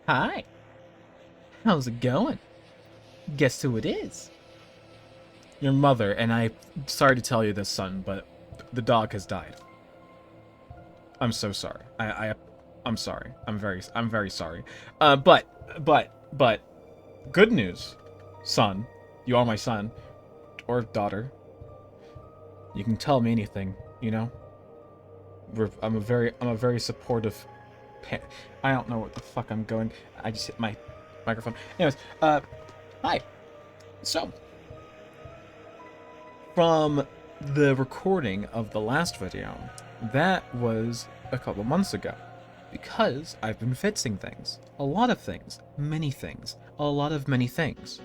Hi, how's it going? Guess who it is? Your mother, and sorry to tell you this, son, but the dog has died. I'm so sorry. I'm sorry. I'm very sorry. But, good news, son. You are my son. Or daughter. You can tell me anything, you know? I'm a very supportive I don't know what the fuck I'm going. I just hit my microphone. Anyways, hi. So, from the recording of the last video, that was a couple months ago. Because I've been fixing things. A lot of things. Many things. A lot of many things.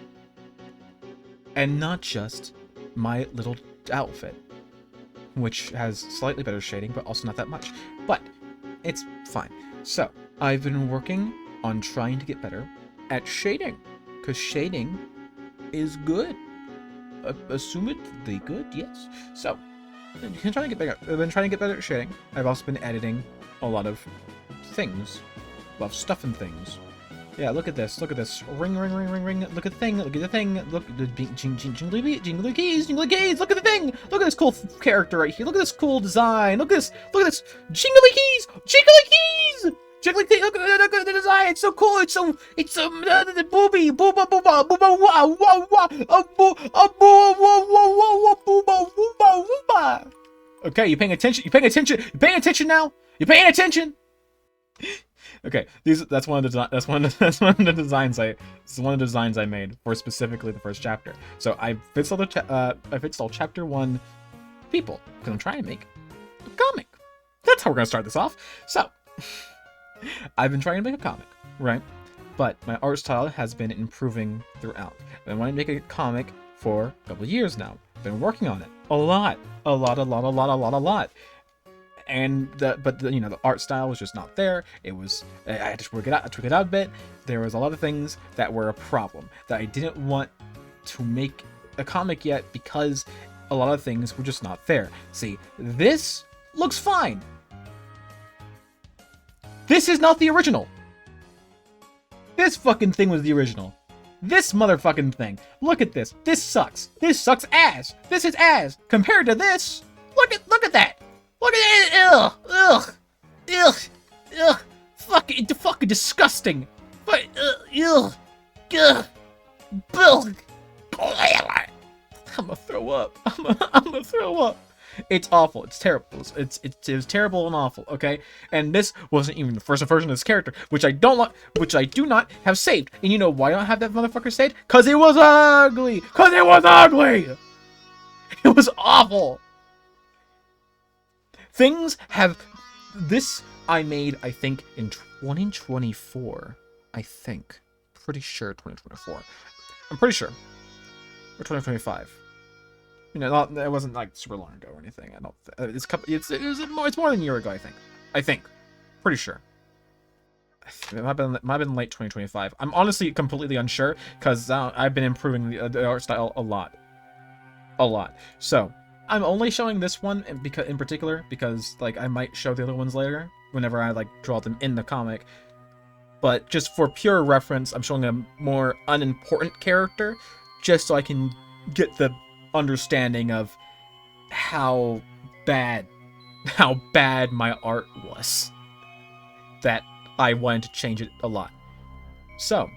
And not just my little outfit, which has slightly better shading, but also not that much. But it's fine. So, I've been working on trying to get better at shading, because shading is good. Assumedly good, yes. So, I've been trying to get better at shading. I've also been editing a lot of things. A lot of stuff and things. Yeah, look at this. Look at this. Ring, ring, ring, ring, ring. Look at the thing. Look at the thing. Look at the jingly keys. Jingly keys. Look at the thing. Look at this cool character right here. Look at this cool design. Look at this. Look at this. Jingly keys. Jingly keys. Jingly keys. Look at the design. It's so cool. It's so the booby. Booba booba booba wow wow wow. Booba booba booba. Okay, you paying attention? You paying attention? You paying attention now? You paying attention? Okay, that's one of the designs I made for specifically the first chapter. So I fixed all chapter 1 people because I'm trying to make a comic. That's how we're gonna start this off. So I've been trying to make a comic, right? But my art style has been improving throughout. And I want to make a comic for a couple of years now. Been working on it a lot. And the art style was just not there. I had to tweak it out a bit. There was a lot of things that were a problem that I didn't want to make a comic yet because a lot of things were just not there. See, this looks fine. This is not the original. This fucking thing was the original. This motherfucking thing. Look at this. This sucks. This sucks ass. This is ass compared to this. Look at that. Look at it! Ugh! Fucking disgusting! But ugh! I'm gonna throw up. I'm gonna throw up. It's awful. It's terrible. It was terrible and awful. Okay, and this wasn't even the first version of this character, which I do not have saved. And you know why I don't have that motherfucker saved? Cause it was ugly. It was awful. Things have... This I made, I think, in 2024. I think. Pretty sure 2024. I'm pretty sure. Or 2025. You know, it wasn't like super long ago or anything. I don't... It's more than a year ago, I think. Pretty sure. It might have been late 2025. I'm honestly completely unsure, because I've been improving the art style a lot. So... I'm only showing this one in particular because like I might show the other ones later whenever I like draw them in the comic. But just for pure reference, I'm showing a more unimportant character just so I can get the understanding of how bad my art was. That I wanted to change it a lot. So,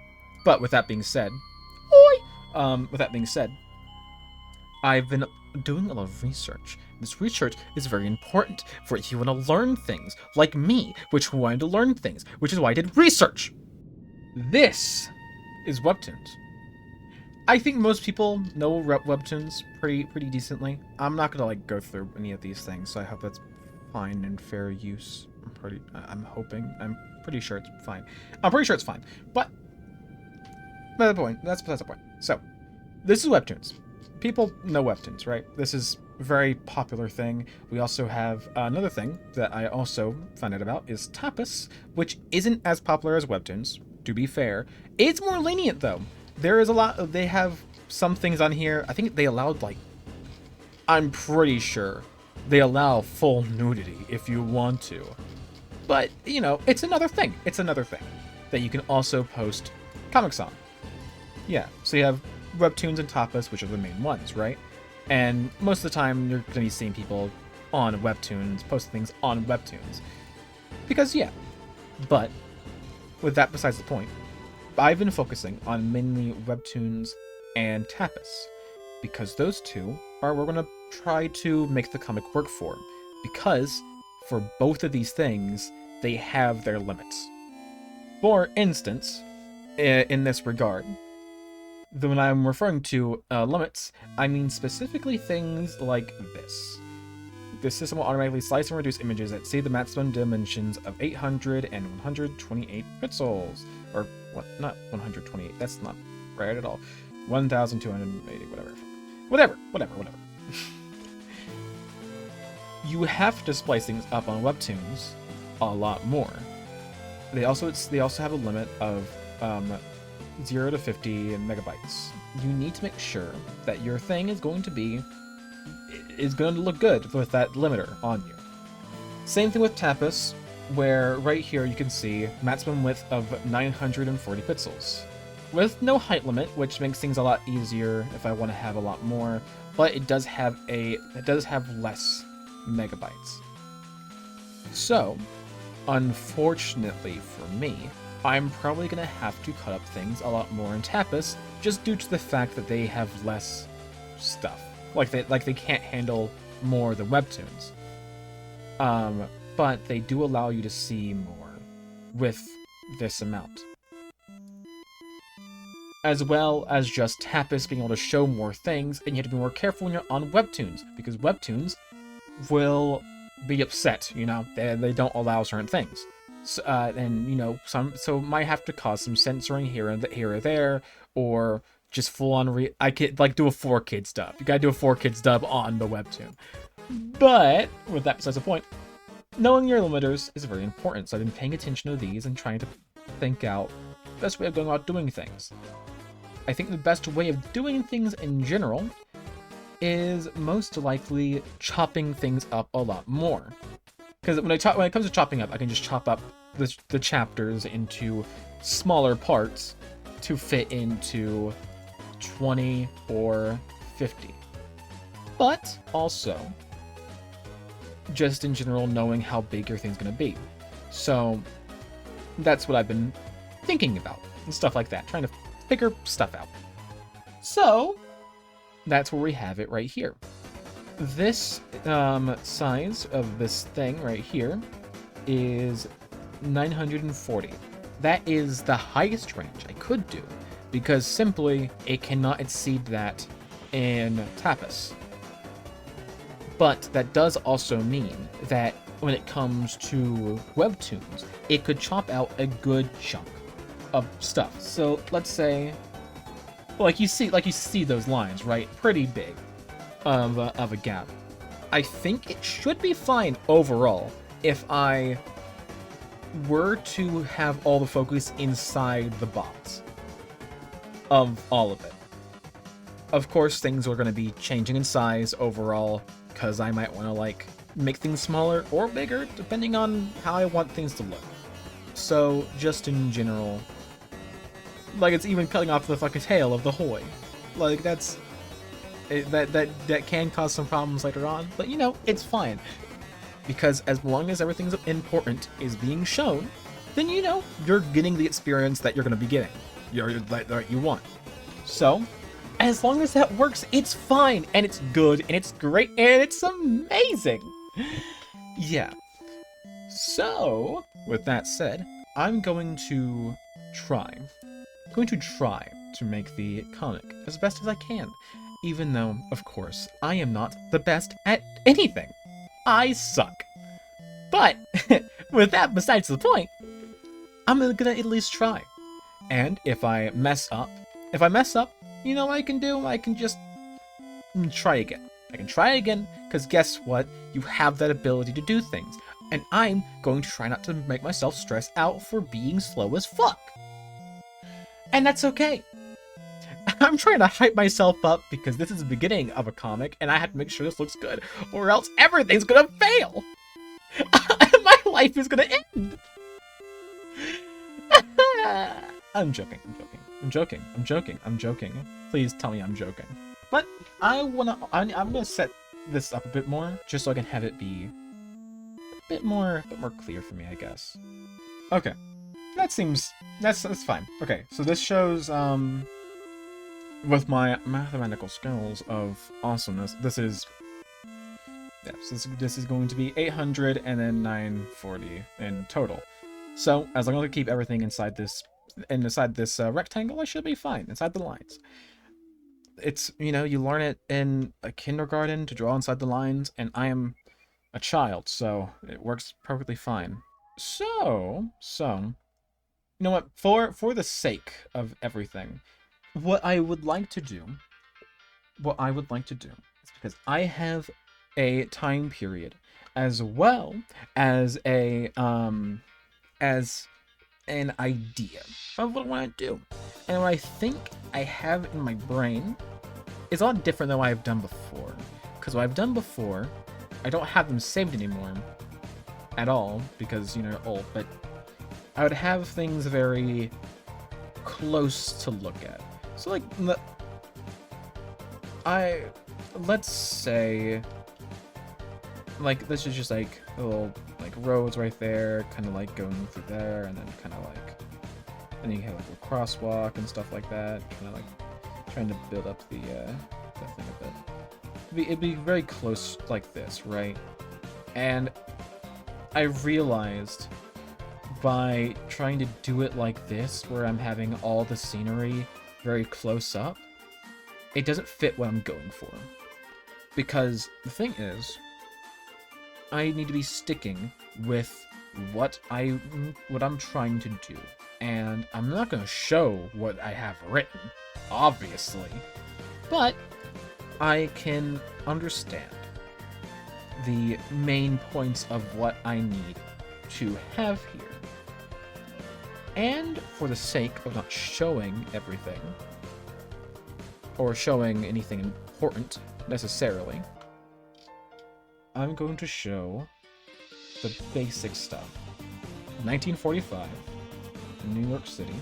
but with that being said, I've been doing a lot of research. This research is very important for if you want to learn things, like me, which wanted to learn things, which is why I did research. This is Webtoons. I think most people know Webtoons pretty decently. I'm not gonna like go through any of these things, so I hope that's fine and fair use. I'm pretty sure it's fine. But that's the point. That's the point. So, this is Webtoons. People know Webtoons, right? This is a very popular thing. We also have another thing that I also found out about is Tapas, which isn't as popular as Webtoons, to be fair. It's more lenient, though. There is a lot... They have some things on here. I think they allowed, like... I'm pretty sure they allow full nudity if you want to. But, you know, it's another thing. that you can also post comics on. Yeah, so you have webtoons and tapas, which are the main ones, right? And most of the time, you're going to be seeing people on webtoons, posting things on webtoons. Because, yeah. But, with that besides the point, I've been focusing on mainly webtoons and tapas. Because those two are what we're going to try to make the comic work for. Because, for both of these things, they have their limits. For instance, in this regard, when I'm referring to limits, I mean specifically things like this. The system will automatically slice and reduce images that exceed the maximum dimensions of 800 and 128 pixels. Or, what? Not 128, that's not right at all. 1,280, whatever. Whatever. You have to splice things up on webtoons a lot more. They also have a limit of 0 to 50 megabytes. You need to make sure that your thing is going to look good with that limiter on you. Same thing with tapas, where right here you can see maximum width of 940 pixels. With no height limit, which makes things a lot easier if I want to have a lot more, but it does have less megabytes. So, unfortunately for me, I'm probably going to have to cut up things a lot more in tapas, just due to the fact that they have less stuff. Like they can't handle more than webtoons. But they do allow you to see more with this amount. As well as just tapas being able to show more things, and you have to be more careful when you're on webtoons, because webtoons will be upset, they don't allow certain things. So, and so it might have to cause some censoring here or there, or just full on I could do a 4Kids dub. You gotta do a 4Kids dub on the webtoon. But with that besides the point, knowing your limiters is very important. So I've been paying attention to these and trying to think out the best way of going about doing things. I think the best way of doing things in general is most likely chopping things up a lot more. Because when it comes to chopping up, I can just chop up the chapters into smaller parts to fit into 20 or 50. But also, just in general, knowing how big your thing's going to be. So that's what I've been thinking about and stuff like that, trying to figure stuff out. So that's where we have it right here. This size of this thing right here is 940. That is the highest range I could do, because simply it cannot exceed that in tapas. But that does also mean that when it comes to webtoons, it could chop out a good chunk of stuff. So let's say, like you see those lines, right? Pretty big of a gap. I think it should be fine overall if I were to have all the focus inside the box of all of it. Of course, things are going to be changing in size overall, because I might want to make things smaller or bigger depending on how I want things to look. So just in general, it's even cutting off the fucking tail of the Hoy. That can cause some problems later on, but it's fine. Because as long as everything's important is being shown, then you're getting the experience that you're going to be getting. That you want. So, as long as that works, it's fine, and it's good, and it's great, and it's amazing! Yeah. So, with that said, I'm going to try to make the comic as best as I can, even though, of course, I am not the best at anything. I suck. But, with that besides the point, I'm gonna at least try. And if I mess up, you know what I can do? I can just try again. I can try again, because guess what? You have that ability to do things. And I'm going to try not to make myself stress out for being slow as fuck. And that's okay. I'm trying to hype myself up because this is the beginning of a comic, and I have to make sure this looks good, or else everything's gonna fail! My life is gonna end! I'm joking. I'm joking. I'm joking. I'm joking. I'm joking. Please tell me I'm joking. But I'm gonna set this up a bit more, just so I can have it be a bit more clear for me, I guess. Okay, that's fine. Okay, so this shows with my mathematical skills of awesomeness, this is going to be 800 and then 940 in total. So as long as I keep everything inside this rectangle, I should be fine inside the lines. It's, you know, you learn it in a kindergarten to draw inside the lines, and I am a child, so it works perfectly fine. So you know what? For the sake of everything, what I would like to do is, because I have a time period as well as as an idea of what I want to do. And what I think I have in my brain is a lot different than what I've done before. Because what I've done before, I don't have them saved anymore at all, because, you know, old, but I would have things very close to look at. So, like, let's say, like, this is just, like, a little, like, roads right there, kind of, like, going through there, and then kind of, like, and you have, like, a crosswalk and stuff like that, kind of, like, trying to build up the thing a bit. It'd be very close like this, right? And I realized by trying to do it like this, where I'm having all the scenery very close up, it doesn't fit what I'm going for. Because the thing is, I need to be sticking with what I'm trying to do. And I'm not going to show what I have written, obviously, but I can understand the main points of what I need to have here. And for the sake of not showing everything, or showing anything important necessarily, I'm going to show the basic stuff. 1945, New York City.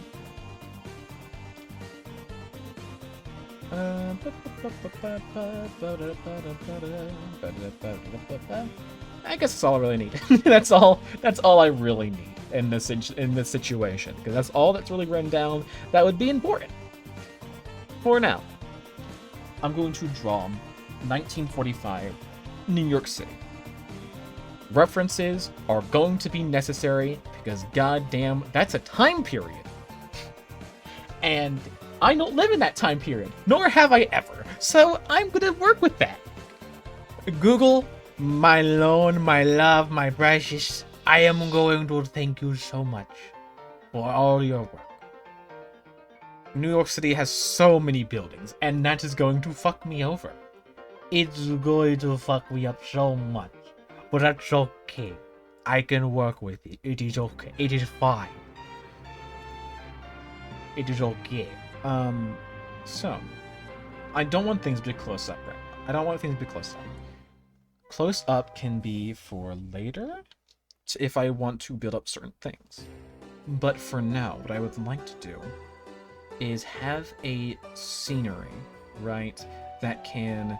I guess that's all I really need. That's all I really need in this situation, because that's all that's really written down that would be important. For now, I'm going to draw 1945 New York City. References are going to be necessary because goddamn, that's a time period. And I don't live in that time period, nor have I ever. So I'm gonna work with that. Google, my lone, my love, my precious, I am going to thank you so much for all your work. New York City has so many buildings, and that is going to fuck me over. It's going to fuck me up so much, but that's okay. I can work with it. It is okay. It is fine. It is okay. So, I don't want things to be close up, right? I don't want things to be close up. Close up can be for later, if I want to build up certain things. But for now, what I would like to do is have a scenery, right, that can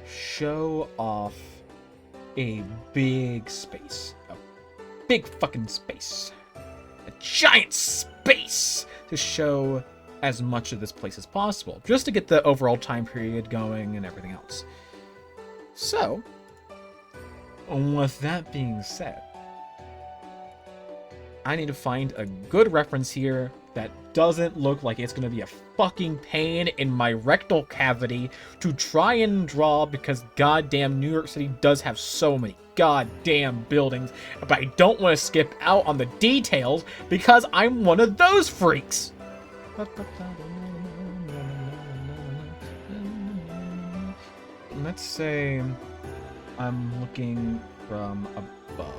show off a big space. A big fucking space. A giant space to show as much of this place as possible, just to get the overall time period going and everything else. So, with that being said, I need to find a good reference here that doesn't look like it's going to be a fucking pain in my rectal cavity to try and draw, because goddamn New York City does have so many goddamn buildings, but I don't want to skip out on the details because I'm one of those freaks. Let's say I'm looking from above.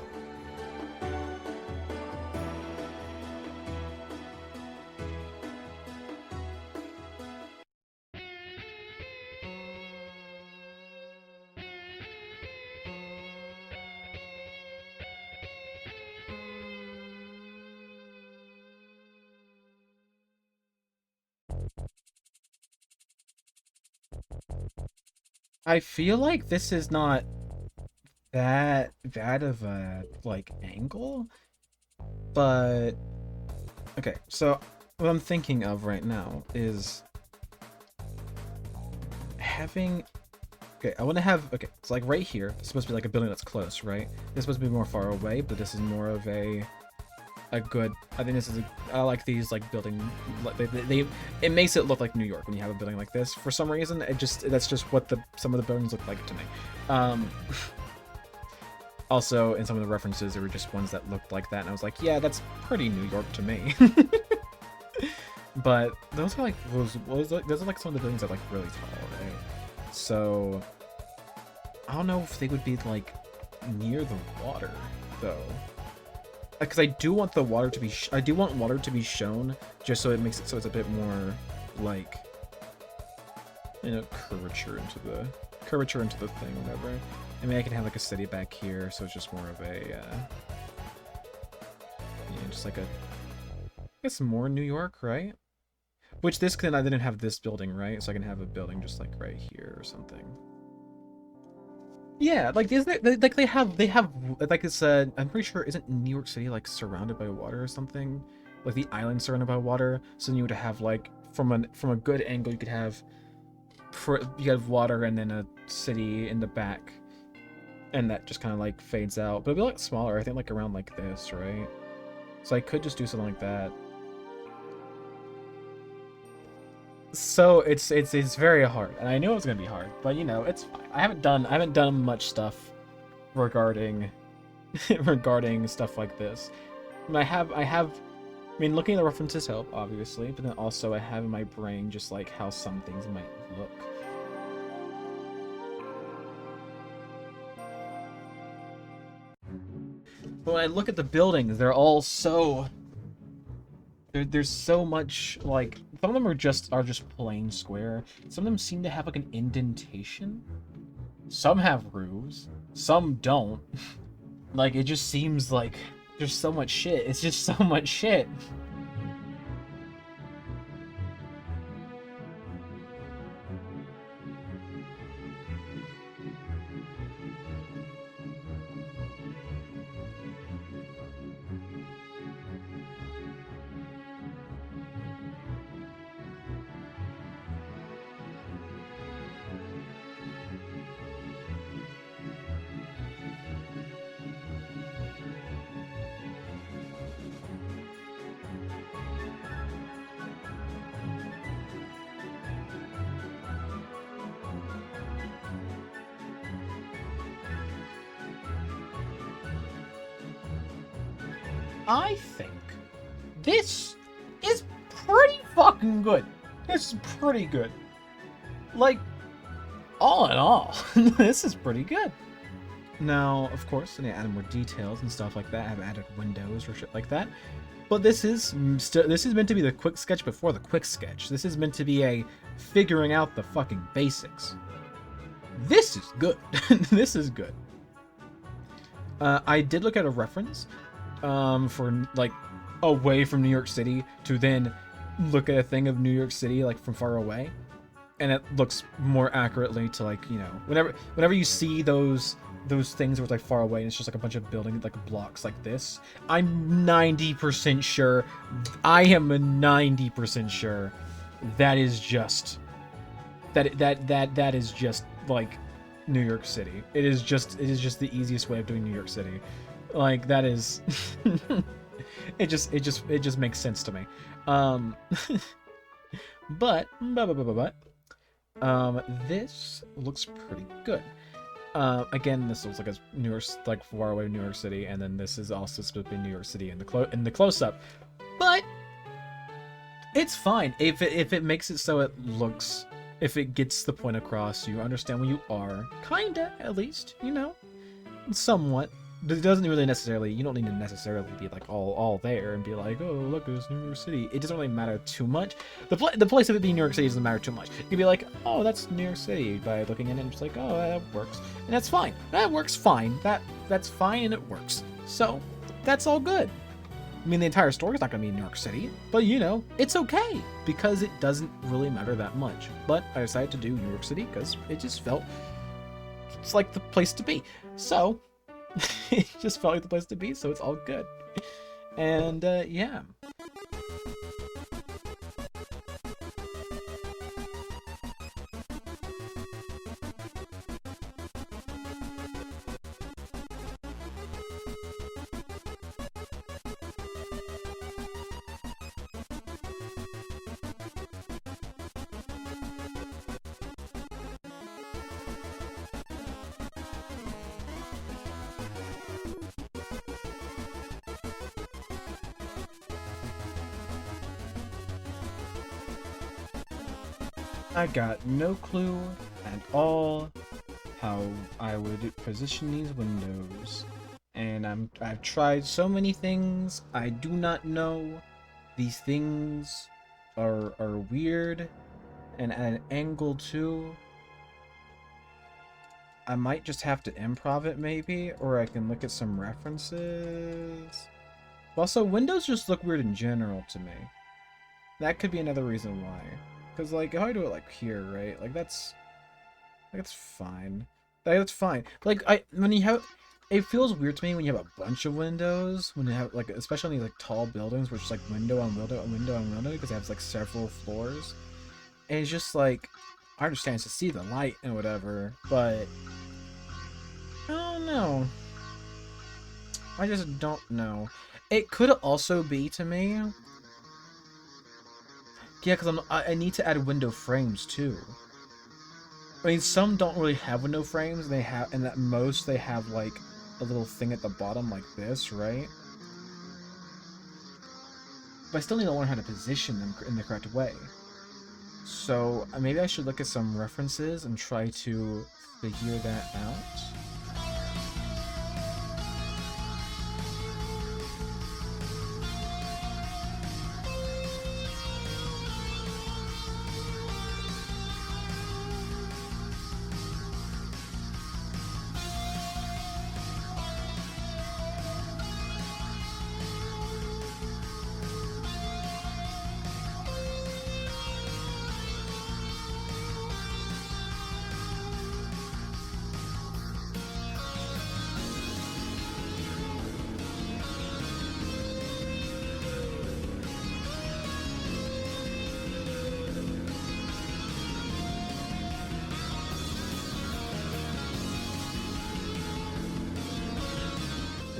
I feel like this is not that bad of a like angle, but okay, so what I'm thinking of right now is having okay, I want to have okay, it's like right here. It's supposed to be like a building that's close, right? It's supposed to be more far away, but this is more of a good. I think this is. I like these like building. They it makes it look like New York when you have a building like this. For some reason, that's just what some of the buildings look like to me. Also, in some of the references, there were just ones that looked like that, and I was like, yeah, that's pretty New York to me. But those are like those are like some of the buildings that are like really tall, right? So I don't know if they would be like near the water though, because I do want the water to be I do want water to be shown, just so it makes it so it's a bit more like, you know, curvature into the thing, whatever. I mean, I can have like a city back here, so it's just more of a yeah, just like a, I guess more New York, right? Which this can, I didn't have this building, right? So I can have a building just like right here or something. Yeah, like isn't it like they have like it's I'm pretty sure, isn't New York City like surrounded by water or something? Like the island surrounded by water, so you would have like from a good angle you could have water and then a city in the back, and that just kind of like fades out. But it'd be like smaller, I think like around like this, right? So I could just do something like that. So it's very hard, and I knew it was gonna be hard, but you know, it's fine. I haven't done much stuff regarding regarding stuff like this. And I mean, looking at the references help, obviously, but then also I have in my brain just like how some things might look. But when I look at the buildings, they're all so there's so much, like, some of them are just plain square. Some of them seem to have like an indentation. Some have roofs. Some don't. Like, it just seems like there's so much shit. It's just so much shit. I think this is pretty fucking good. This is pretty good. Like, all in all, this is pretty good. Now, of course, I need to add more details and stuff like that. I've added windows or shit like that. But this is meant to be the quick sketch before the quick sketch. This is meant to be a figuring out the fucking basics. This is good. This is good. I did look at a reference for like away from New York City to then look at a thing of New York City like from far away, and it looks more accurately to, like, you know, whenever you see those things where it's like far away and it's just like a bunch of buildings like blocks like this, I'm 90% sure, I am 90% sure that is just that is just like New York City. It is just the easiest way of doing New York City. Like, that is it just makes sense to me. But this looks pretty good. Again, this looks like a New York, like far away New York City, and then this is also supposed to be New York City in the close up. But it's fine if it makes it so it looks, if it gets the point across, you understand where you are, kinda, at least, you know, somewhat. It doesn't really necessarily, you don't need to necessarily be like all there and be like, oh look, it's New York City. It doesn't really matter too much. The place of it being New York City doesn't matter too much. You can be like, oh, that's New York City by looking at it and just like, oh, that works, and that's fine. That works fine. That's fine, and it works. So that's all good. I mean, the entire story's not going to be in New York City, but you know, it's okay because it doesn't really matter that much. But I decided to do New York City because it just felt it's like the place to be. So it just felt like the place to be, so it's all good. And yeah. I got no clue at all how I would position these windows. And I've tried so many things. I do not know. These things are weird and at an angle too. I might just have to improv it maybe, or I can look at some references. Also, windows just look weird in general to me. That could be another reason why. Because, like, if I do it, like, here, right? Like, that's fine. Like, that's fine. Like, when you have... It feels weird to me when you have a bunch of windows. When you have, like, especially in these, like, tall buildings where it's, like, window on window on window on window. Because it has, like, several floors. And it's just, like... I understand it's to see the light and whatever. But... I don't know. I just don't know. It could also be, to me... Yeah, because I need to add window frames too. I mean, some don't really have window frames. And at most they have like a little thing at the bottom like this, right? But I still need to learn how to position them in the correct way. So maybe I should look at some references and try to figure that out.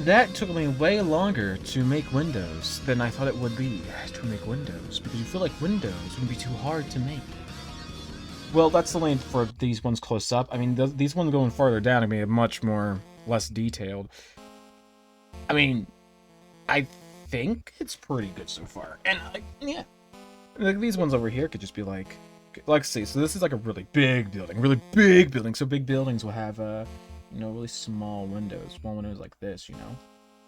That took me way longer to make windows than I thought it would be to make windows, because you feel like windows would be too hard to make. Well, that's only for these ones close up. I mean, these ones going farther down are going to be much less detailed. I mean, I think it's pretty good so far. And, yeah. Like, these ones over here could just be like... Let's see, so this is like a really big building. Really big building. So big buildings will have, you know, really small windows. Small windows like this, you know?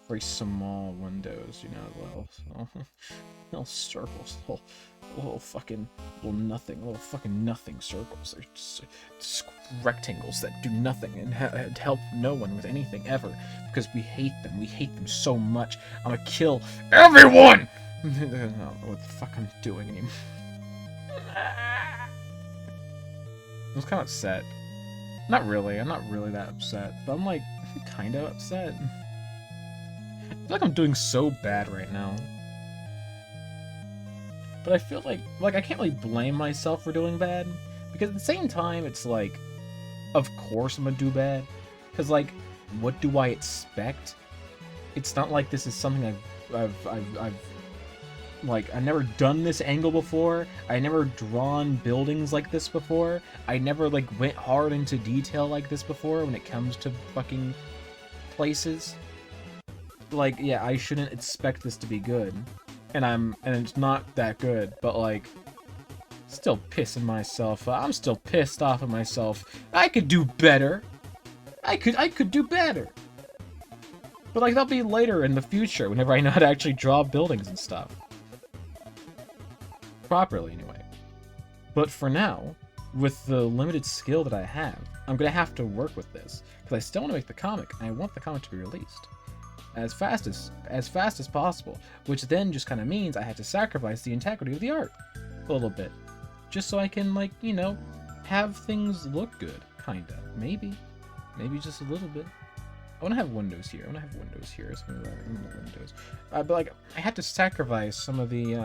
Very small windows, you know, little circles, little fucking nothing circles. They're just rectangles that do nothing and help no one with anything ever, because we hate them. We hate them so much. I'm gonna kill everyone! I don't know what the fuck I'm doing anymore. I was kind of upset. Not really. I'm not really that upset, but I'm like kind of upset. I feel like I'm doing so bad right now. But I feel like I can't really blame myself for doing bad, because at the same time it's like, of course I'm gonna do bad, because like, what do I expect? It's not like this is something I've never done this angle before. I never drawn buildings like this before. I never like went hard into detail like this before when it comes to fucking places. Like, yeah, I shouldn't expect this to be good. And it's not that good, but like, still pissing myself. I'm still pissed off at myself. I could do better. I could do better. But like, that'll be later in the future, whenever I know how to actually draw buildings and stuff. Properly, anyway. But for now, with the limited skill that I have, I'm gonna have to work with this, because I still want to make the comic, and I want the comic to be released. as fast as possible, which then just kind of means I had to sacrifice the integrity of the art a little bit, just so I can, like, you know, have things look good, kinda. Maybe just a little bit. I want to have windows here. Some of the windows. But like, I had to sacrifice some of the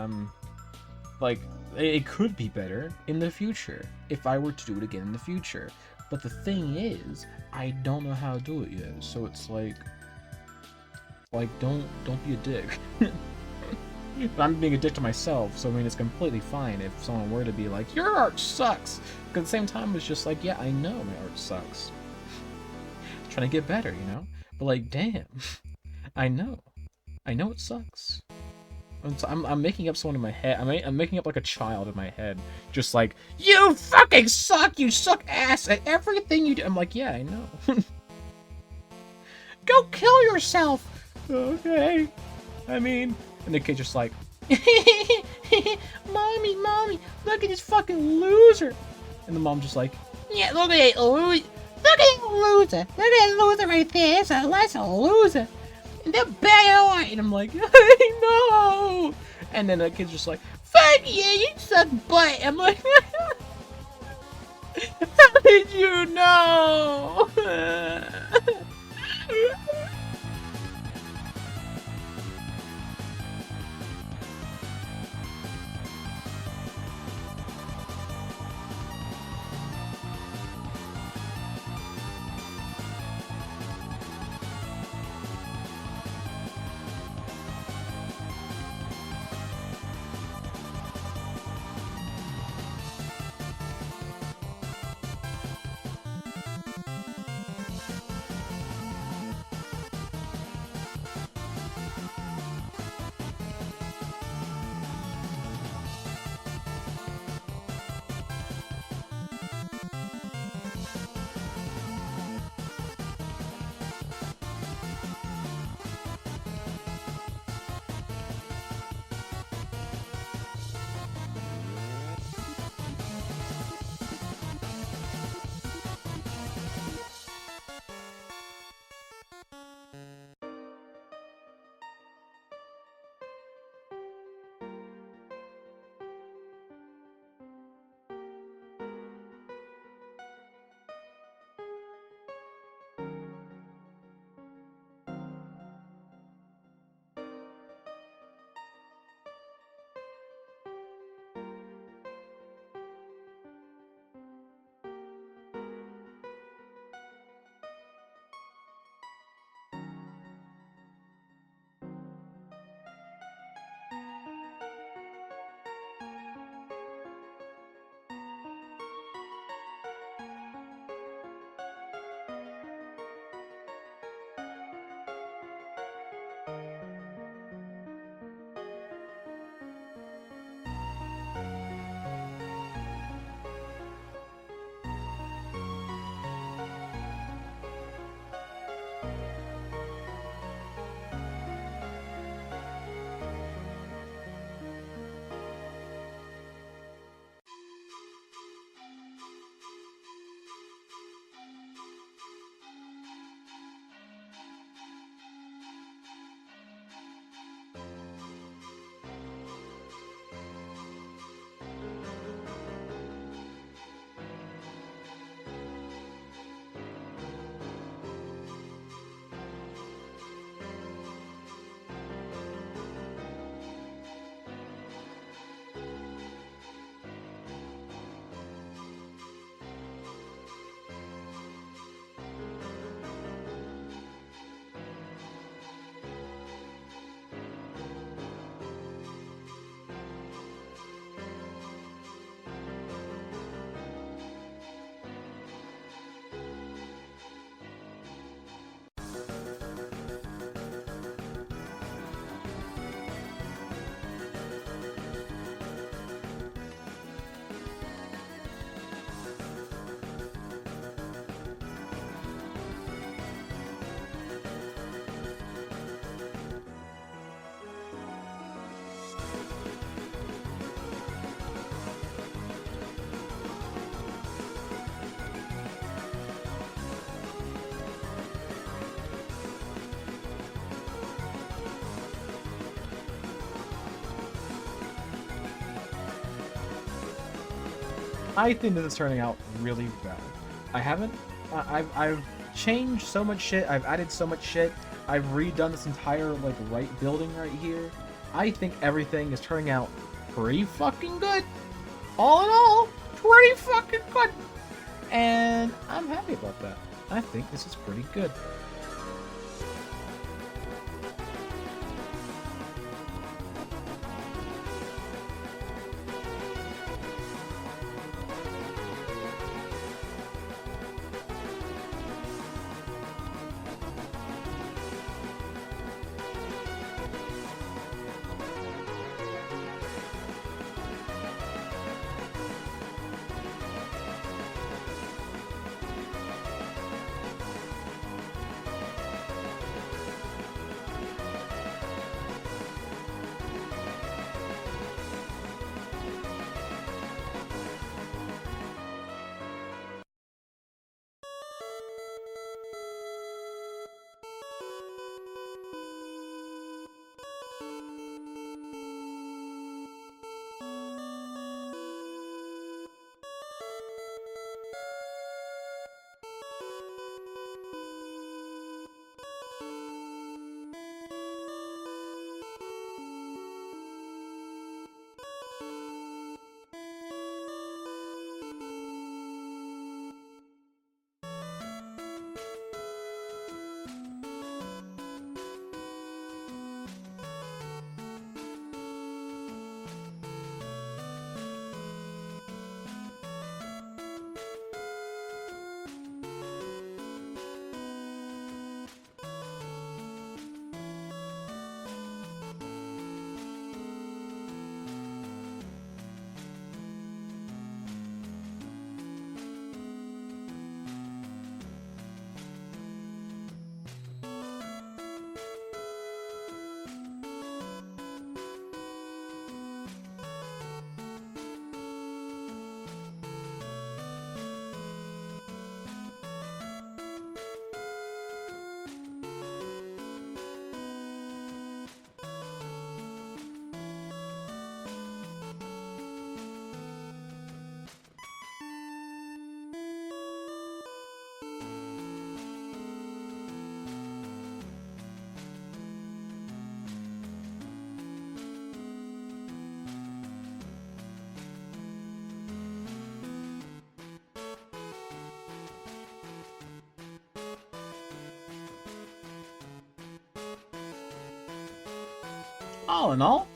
like, it could be better in the future if I were to do it again in the future. But the thing is, I don't know how to do it yet. So it's like don't be a dick. But I'm being a dick to myself, so I mean it's completely fine if someone were to be like, your art sucks. Because at the same time, it's just like, yeah, I know my art sucks. Trying to get better, you know? But like, damn, I know it sucks. I'm making up someone in my head. I'm making up like a child in my head, just like, you fucking suck. You suck ass at everything you do. I'm like, yeah, I know. Go kill yourself. Okay. I mean, and the kid's just like, mommy, look at this fucking loser. And the mom just like, yeah, look at that loser. Look at that loser right there. That's a loser. And they're bad. And I'm like, I know. And then the kid's just like, fuck yeah, you suck butt. I'm like, how did you know? I think this is turning out really well. I haven't. I've changed so much shit. I've added so much shit. I've redone this entire like right building right here. I think everything is turning out pretty fucking good. All in all, pretty fucking good. And I'm happy about that. I think this is pretty good. All in all,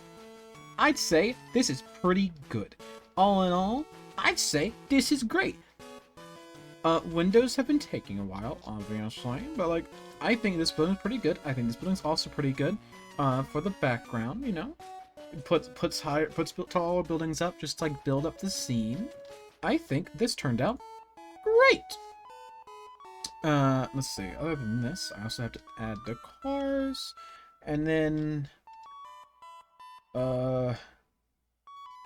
I'd say this is pretty good. All in all, I'd say this is great. Windows have been taking a while, obviously, but like, I think this building's pretty good. I think this building's also pretty good. For the background, you know, puts taller buildings up, just to, like, build up the scene. I think this turned out great. Let's see. Other than this, I also have to add the cars, and then,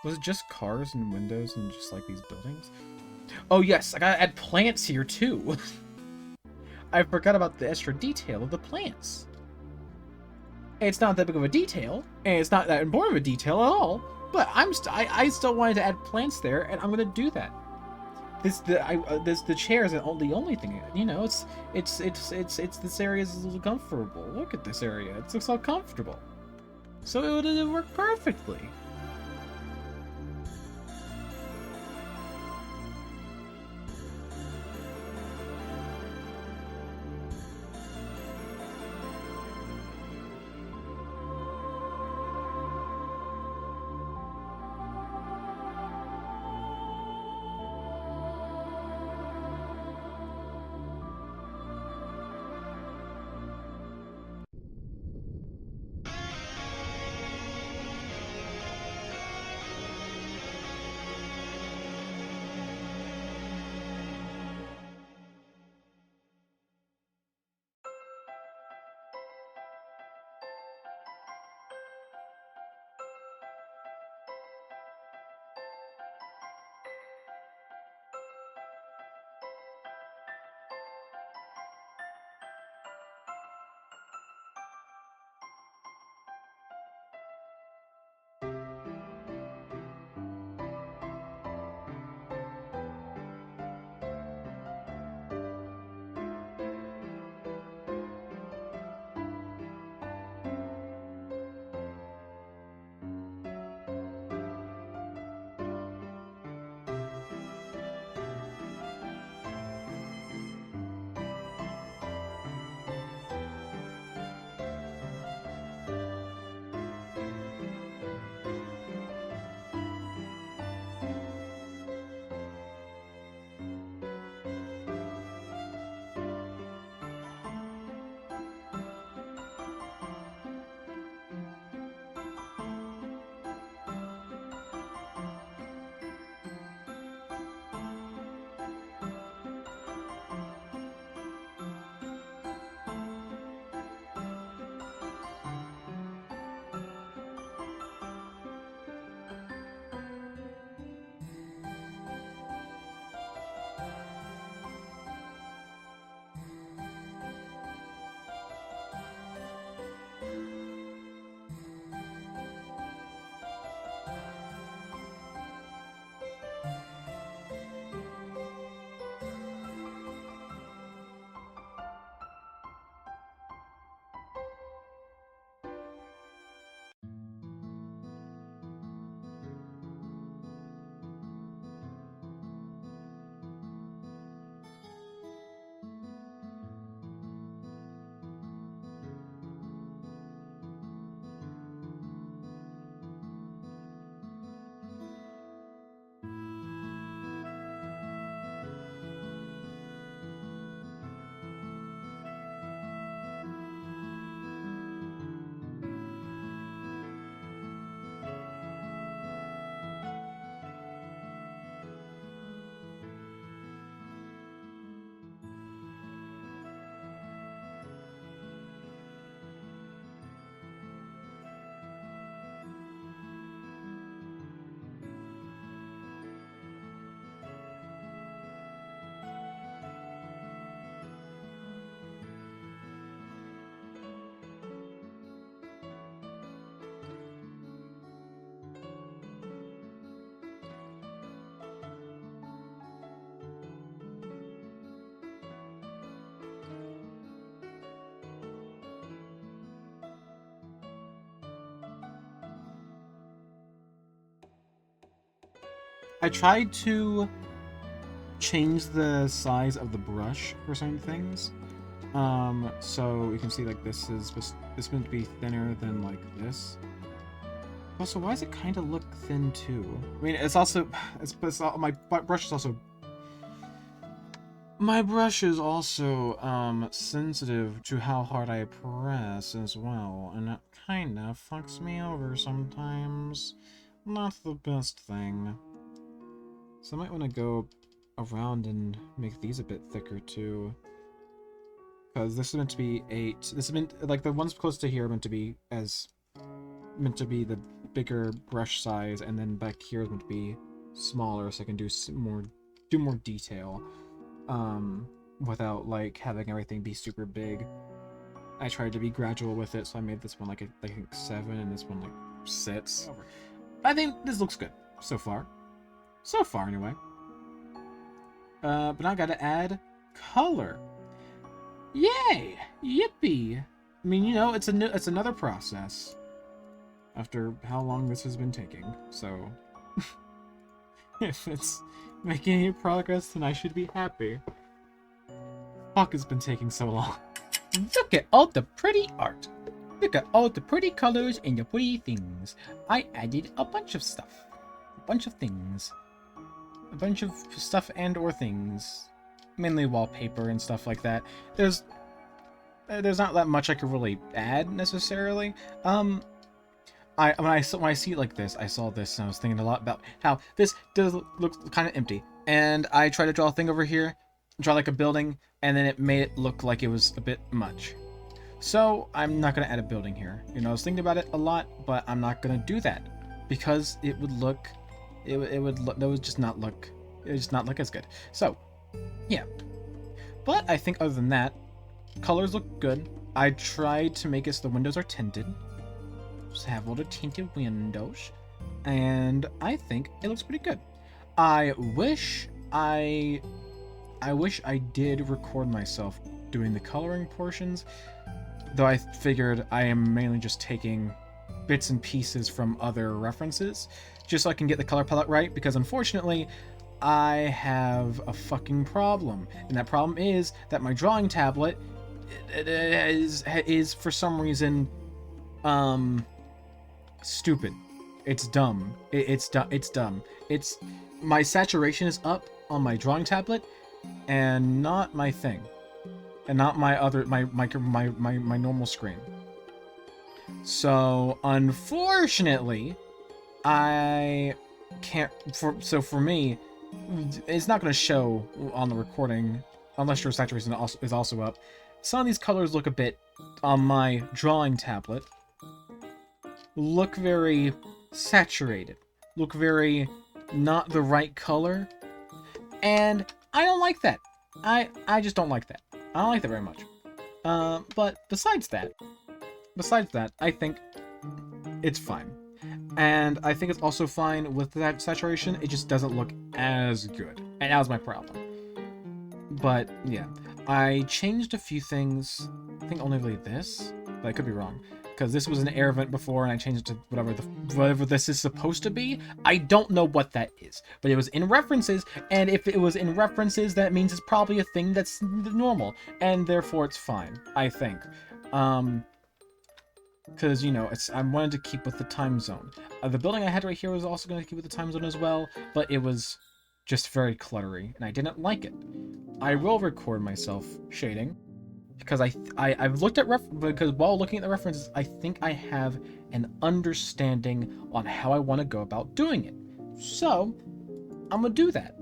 was it just cars and windows and just like these buildings? Oh yes, I gotta add plants here too. I forgot about the extra detail of the plants. It's not that big of a detail, and it's not that important of a detail at all. But I still wanted to add plants there, and I'm gonna do that. The chair isn't the only thing. You know, it's this area is a little comfortable. Look at this area; it looks all comfortable. So it would work perfectly. I tried to change the size of the brush for certain things. So you can see like this meant to be thinner than like this. Also, why does it kind of look thin too? I mean, it's also my brush is also sensitive to how hard I press as well, and that kind of fucks me over sometimes. Not the best thing. So I might want to go around and make these a bit thicker too. Because this is meant to be 8. This is meant, like, the ones close to here are meant to be the bigger brush size, and then back here is meant to be smaller, so I can do more detail, without like having everything be super big. I tried to be gradual with it, so I made this one like I think 7, and this one like 6. I think this looks good so far. So far, anyway. But now I gotta add color. Yay! Yippee! I mean, you know, it's another process. After how long this has been taking, so if it's making any progress, then I should be happy. Fuck, it's been taking so long. Look at all the pretty art. Look at all the pretty colors and the pretty things. I added a bunch of stuff. A bunch of things. A bunch of stuff and or things. Mainly wallpaper and stuff like that. There's not that much I could really add necessarily. When I see it like this, I saw this and I was thinking a lot about how this does look kind of empty. And I tried to draw a thing over here, draw like a building, and then it made it look like it was a bit much. So I'm not gonna add a building here. You know, I was thinking about it a lot, but I'm not gonna do that because it would just not look as good. So yeah, but I think other than that, colors look good. I tried to make it so the windows are tinted. Just have all the tinted windows, and I think it looks pretty good. I wish I did record myself doing the coloring portions, though I figured I am mainly just taking bits and pieces from other references, just so I can get the color palette right, because unfortunately, I have a fucking problem, and that problem is that my drawing tablet is for some reason stupid. It's dumb. It's dumb. It's my saturation is up on my drawing tablet, and not my thing, and not my normal screen. So unfortunately, I can't. For me, it's not going to show on the recording unless your saturation is also up. Some of these colors look a bit on my drawing tablet. Look very saturated. Look very not the right color, and I don't like that. I just don't like that. I don't like that very much. But besides that, I think it's fine. And I think it's also fine with that saturation. It just doesn't look as good. And that was my problem. But yeah, I changed a few things. I think only really this, but I could be wrong. Because this was an air vent before, and I changed it to whatever this is supposed to be. I don't know what that is, but it was in references, and if it was in references, that means it's probably a thing that's normal, and therefore it's fine, I think. Because, you know, I wanted to keep with the time zone. The building I had right here was also going to keep with the time zone as well, but it was just very cluttery, and I didn't like it. I will record myself shading, because I've looked at because while looking at the references, I think I have an understanding on how I want to go about doing it. So, I'm gonna do that.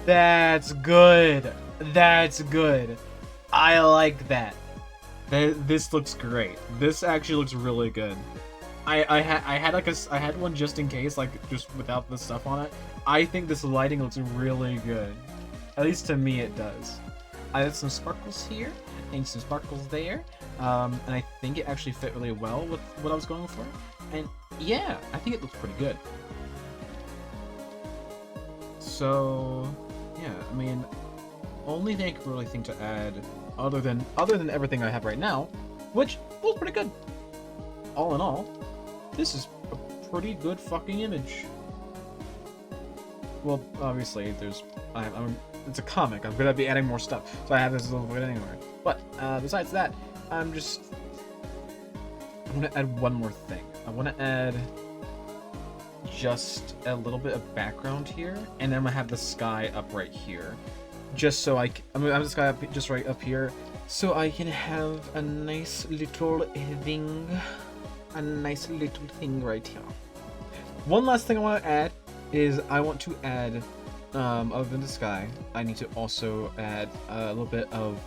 That's good. That's good. I like that. This looks great. This actually looks really good. I had one just in case, like just without the stuff on it. I think this lighting looks really good. At least to me it does. I had some sparkles here and some sparkles there. And I think it actually fit really well with what I was going for. And yeah, I think it looks pretty good. So yeah, I mean, only thing I could really think to add other than everything I have right now, which looks pretty good. All in all, this is a pretty good fucking image. Well, obviously, it's a comic. I'm gonna be adding more stuff, so I have this little bit anyway. But besides that, I want to add one more thing. I want to add just a little bit of background here, and then I'm gonna have the sky up right here, just so I'm gonna have the sky up just right up here, so I can have a nice little thing, right here. One last thing I want to add is I want to add, other than the sky, I need to also add a little bit of.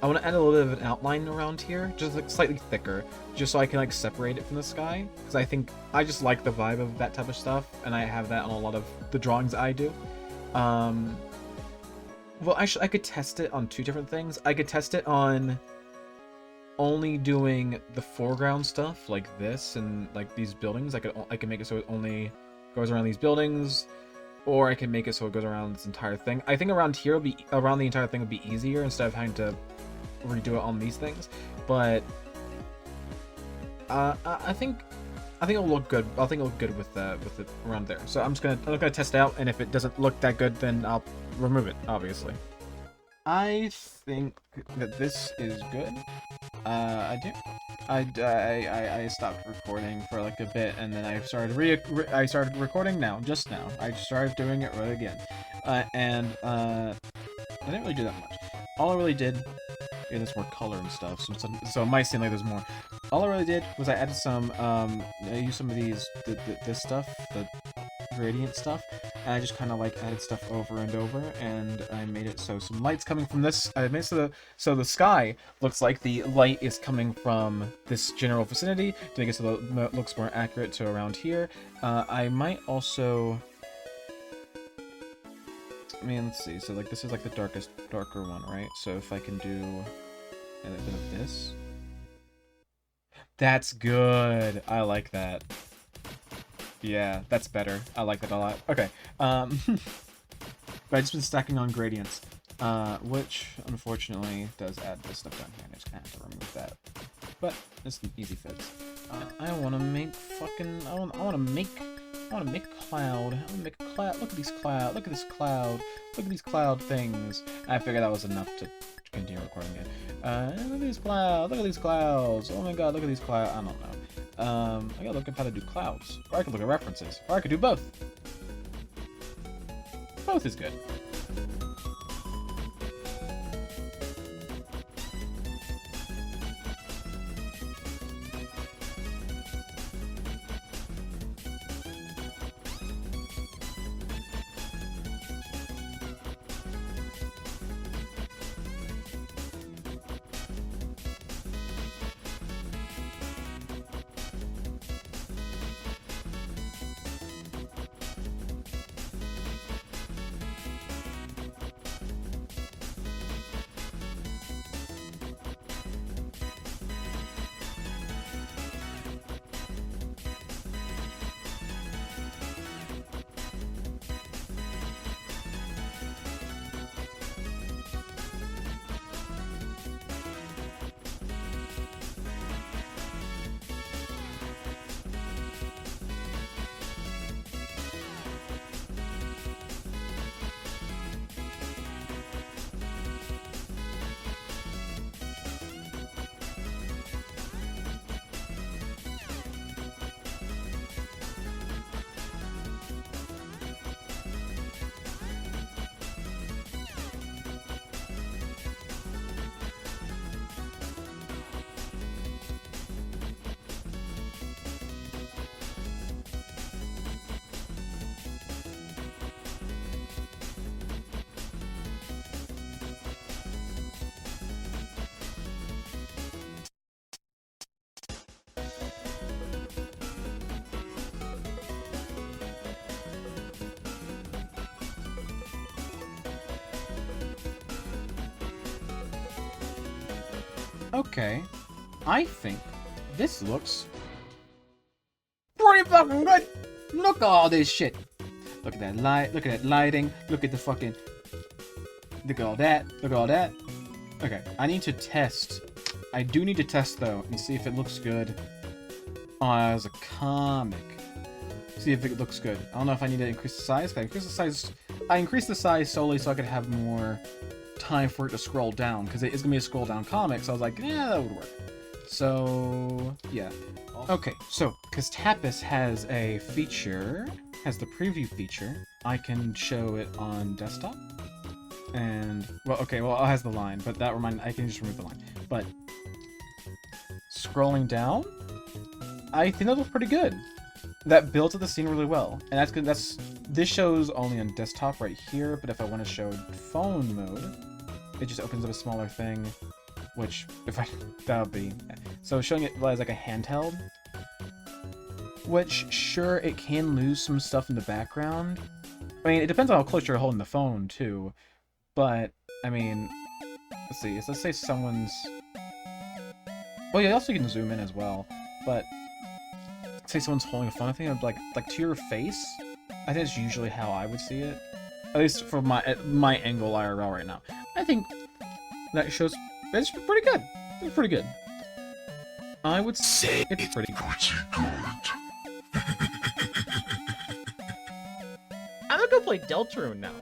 I want to add a little bit of an outline around here, just like slightly thicker, just so I can like separate it from the sky. Because I think I just like the vibe of that type of stuff, and I have that on a lot of the drawings I do. Well, actually, I could test it on two different things. I could test it on only doing the foreground stuff like this and like these buildings. I can make it so it only goes around these buildings, or I can make it so it goes around this entire thing. I think around here around the entire thing would be easier instead of having to redo it on these things, but I think it'll look good. I think it'll look good with it around there. So I'm gonna test it out, and if it doesn't look that good, then I'll remove it. Obviously, I think that this is good. I do. I stopped recording for like a bit, and then I started recording just now. I started doing it right again, and I didn't really do that much. All I really did. Yeah, there's more color and stuff, so it might seem like there's more. All I really did was I added some, I used some of these, this stuff, the gradient stuff, and I just kind of like added stuff over and over, and I made it so some light's coming from this. I made it so the sky looks like the light is coming from this general vicinity to make it so that it looks more accurate to around here. I might also. I mean, let's see. So like this is like the darker one, right? So if I can do a bit of this, that's good. I like that. Yeah, that's better. I like that a lot. Okay. But I've just been stacking on gradients, which unfortunately does add this stuff down here. I just kind of have to remove that. But it's an easy fix. I want to make fucking. I want to make a cloud. I want to make a cloud. Look at these cloud. Look at this cloud. Look at these cloud things. I figured that was enough to continue recording it. Look at these clouds. Look at these clouds. Oh my god, look at these clouds. I don't know. I gotta look up how to do clouds. Or I could look at references. Or I could do both. Both is good. Okay. I think this looks pretty fucking good. Look at all this shit. Look at that light. Look at that lighting. Look at the fucking... Look at all that. Look at all that. Okay, I need to test. I do need to test, though, and see if it looks good as a comic. See if it looks good. I don't know if I need to increase the size. I increased the size solely so I could have more time for it to scroll down, because it is going to be a scroll down comic, so I was like, yeah, that would work. So, yeah. Okay, so, because Tapas has a feature, has the preview feature, I can show it on desktop. And, well, okay, well, it has the line, but that I can just remove the line. But, scrolling down, I think that looks pretty good. That builds up the scene really well. And that's good. This shows only on desktop right here, but if I want to show phone mode, it just opens up a smaller thing, which, that would be... So showing it as like a handheld, which, sure, it can lose some stuff in the background. I mean, it depends on how close you're holding the phone, too. But, I mean, let's see. Let's say someone's... Well, yeah, also you can zoom in as well. But, say someone's holding a phone, I think it'd like to your face. I think it's usually how I would see it. At least from my angle IRL right now. I think that shows... It's pretty good. It's pretty good. I would say it's pretty good. I'm gonna go play Deltarune now.